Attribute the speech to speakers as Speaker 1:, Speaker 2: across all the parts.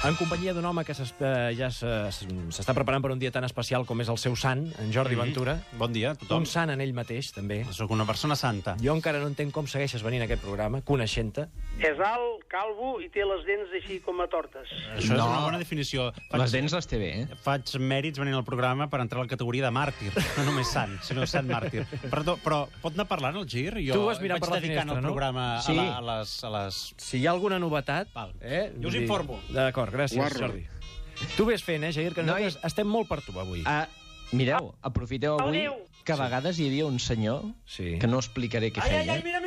Speaker 1: En companyia d'un home que ja s'està preparant per un dia tan especial com és el seu sant, en Jordi Ventura.
Speaker 2: Bon dia a tothom.
Speaker 1: Un sant en ell mateix, també.
Speaker 2: Soc una persona santa.
Speaker 1: Jo encara no entenc com segueixes venint a aquest programa, coneixent-te.
Speaker 3: És alt, calvo i té les dents així com a tortes.
Speaker 2: Això és una bona definició.
Speaker 4: Les dents les té bé, eh?
Speaker 2: Faig mèrits venint al programa per entrar a la categoria de màrtir. No només sant, sinó sant màrtir. Perdó, però pot anar parlant el Gir? Jo
Speaker 1: Tu vas mirar per la finestra,
Speaker 2: el
Speaker 1: no?
Speaker 2: programa
Speaker 1: Sí.
Speaker 2: a les...
Speaker 1: Si hi ha alguna novetat...
Speaker 2: Val.
Speaker 1: Jo
Speaker 2: us informo.
Speaker 1: D'acord, gràcies, Jordi. Tu ves fent, Jair, que nosaltres estem molt per tu avui.
Speaker 4: Mireu, aprofiteu avui
Speaker 3: Adéu.
Speaker 4: que a vegades hi havia un senyor que no explicaré què feia.
Speaker 2: mira.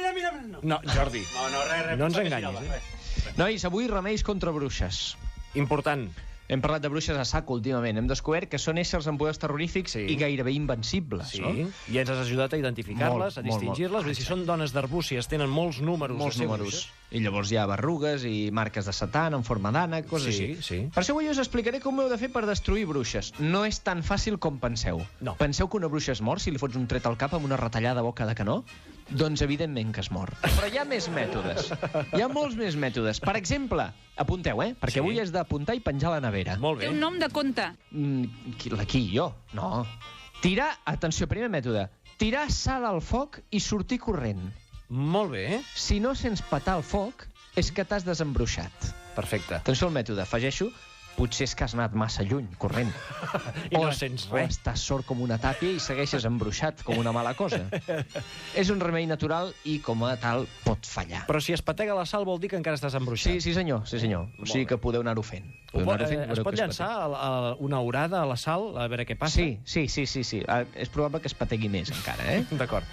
Speaker 1: No, Jordi,
Speaker 2: res.
Speaker 1: no ens enganyis.
Speaker 4: Nois, avui remeis contra bruixes.
Speaker 1: Important.
Speaker 4: Hem parlat de bruixes a sac últimament. Hem descobert que són éssers amb poders terrorífics i gairebé invencibles, no?
Speaker 1: I ens has ajudat a identificar-les, a distingir-les. Vull dir, si són dones d'arbúcies, tenen molts números.
Speaker 4: Molts números. I llavors hi ha berrugues i marques de satan en forma d'ànec, coses així.
Speaker 1: Sí.
Speaker 4: Per això avui us explicaré com ho heu de fer per destruir bruixes. No és tan fàcil com penseu.
Speaker 1: No.
Speaker 4: Penseu que una bruixa es mor si li fots un tret al cap amb una retallada a boca de canó? Doncs evidentment que es mor. Però hi ha més mètodes. Hi ha molts més mètodes. Per exemple, apunteu, perquè avui és d'apuntar i penjar a la nevera.
Speaker 1: Molt bé.
Speaker 5: Té un nom de conte.
Speaker 4: Qui, jo? No. Tirar, atenció, primer mètode, tirar sal al foc i sortir corrent.
Speaker 1: Molt bé.
Speaker 4: Si no sents petar el foc, és que t'has desembruixat.
Speaker 1: Perfecte.
Speaker 4: Atenció al mètode, afegeixo, potser és que has anat massa lluny, corrent.
Speaker 1: I no sents
Speaker 4: O
Speaker 1: res.
Speaker 4: estàs sord com una tàpia i segueixes embruixat com una mala cosa. És un remei natural i, com a tal, pot fallar.
Speaker 1: Però si es patega la sal vol dir que encara estàs embruixat.
Speaker 4: Sí, senyor. O sigui que podeu anar-ho fent.
Speaker 1: Es pot llançar una orada a la sal, a veure què passa?
Speaker 4: Sí. És probable que es pategui més, encara, eh?
Speaker 1: D'acord.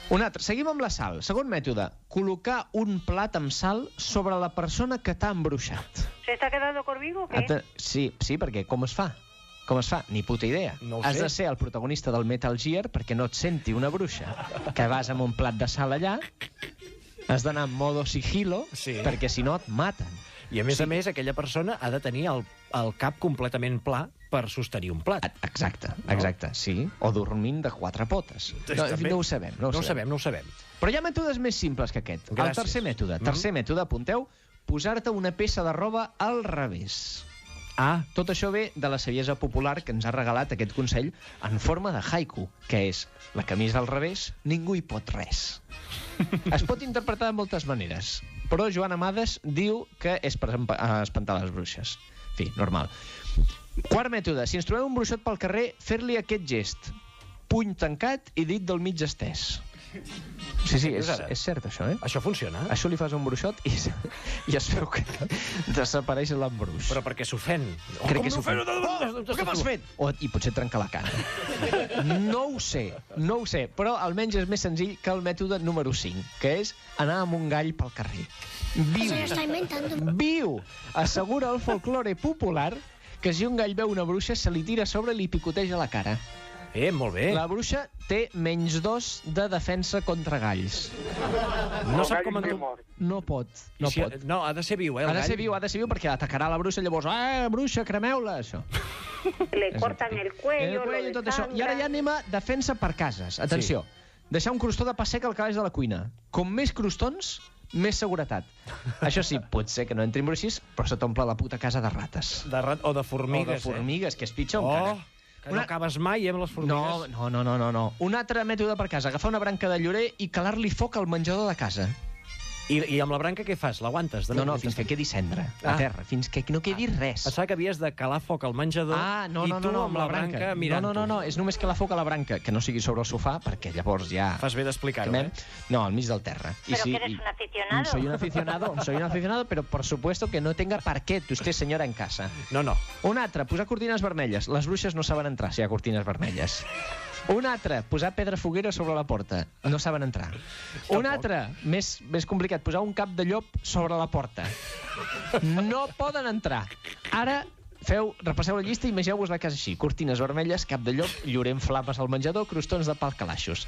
Speaker 4: Un altre. Seguim amb la sal. Segon mètode. Col·locar un plat amb sal sobre la persona que t'ha embruixat.
Speaker 3: ¿Se está quedando conmigo o qué?
Speaker 4: Sí, perquè com es fa? Com es fa? Ni puta idea.
Speaker 1: No ho
Speaker 4: Has
Speaker 1: sé.
Speaker 4: de ser el protagonista del Metal Gear perquè no et senti una bruixa. Que vas amb un plat de sal allà, has d'anar en modo sigilo, perquè si no et maten.
Speaker 1: I a més, aquella persona ha de tenir el cap completament pla per sostenir un plat.
Speaker 4: Exacte, sí. O dormint de quatre potes. No ho sabem.
Speaker 1: No ho sabem.
Speaker 4: Però hi ha mètodes més simples que aquest.
Speaker 1: Gràcies.
Speaker 4: El tercer mètode. Tercer mètode, apunteu, posar-te una peça de roba al revés. Tot això ve de la saviesa popular que ens ha regalat aquest consell en forma de haiku, que és la camisa al revés, ningú hi pot res. Es pot interpretar de moltes maneres, però Joan Amades diu que és per espantar les bruixes. En fi, normal. Quart mètode. Si ens trobem un bruixot pel carrer, fer-li aquest gest. Puny tancat i dit del mig estès. Sí, és cert, això, eh?
Speaker 1: Això funciona?
Speaker 4: Això li fas a un bruixot i es veu que desapareix l'embruix.
Speaker 1: Però perquè s'ofèn.
Speaker 4: Crec que s'ofèn. Què m'has fet? I potser trenca la cara. No ho sé, però almenys és més senzill que el mètode número 5, que és anar amb un gall pel carrer. Viu! Assegura el folklore popular que si un gall veu una bruixa se li tira a sobre i li picoteja la cara.
Speaker 1: Molt bé.
Speaker 4: La bruixa té -2 de defensa contra galls.
Speaker 1: No sap com
Speaker 4: No pot.
Speaker 1: No, ha de ser viu,
Speaker 4: Ha de ser viu perquè atacarà la bruixa, llavors, bruixa, cremeu-la, això.
Speaker 3: Le cortan el cuello,
Speaker 4: tot això. I ara ja anem a defensa per cases. Atenció, deixar un crostó de pa sec al calaix de la cuina. Com més crostons, més seguretat. Això sí, pot ser que no entrin bruixes, però se t'omple la puta casa de rates.
Speaker 1: O de formigues.
Speaker 4: O de formigues, que és pitjor encara.
Speaker 1: Que no acabes mai amb les formigues.
Speaker 4: No. Un altre mètode per casa, agafar una branca de llorer i calar-li foc al menjador de casa.
Speaker 1: I amb la branca què fas? L'aguantes?
Speaker 4: No, fins que quedi cendra a terra, fins que no quedi res.
Speaker 1: Pensava que havies de calar foc al menjador i tu amb la branca mirant-ho.
Speaker 4: No, és només calar foc a la branca, que no sigui sobre el sofà, perquè llavors ja...
Speaker 1: Fas bé d'explicar-ho,
Speaker 4: No, al mig del terra.
Speaker 3: ¿Pero que eres un aficionado?
Speaker 4: Soy un aficionado, pero por supuesto que no tenga per què usted, senyora, en casa.
Speaker 1: No.
Speaker 4: Un altre, posar cortines vermelles. Les bruixes no saben entrar si hi ha cortines vermelles. Un altre, posar pedra foguera sobre la porta. No saben entrar. Un altre, més complicat, posar un cap de llop sobre la porta. No poden entrar. Ara repasseu la llista i imagineu-vos la casa així. Cortines vermelles, cap de llop, llorer amb flames al menjador, crostons de pa al calaixos.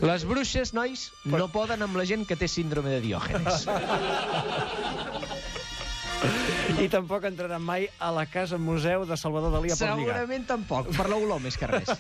Speaker 4: Les bruixes, nois, no poden amb la gent que té síndrome de Diògenes.
Speaker 1: I tampoc entraran mai a la casa museu de Salvador Dalí a Portlligat.
Speaker 4: Segurament tampoc, per l'olor més que res.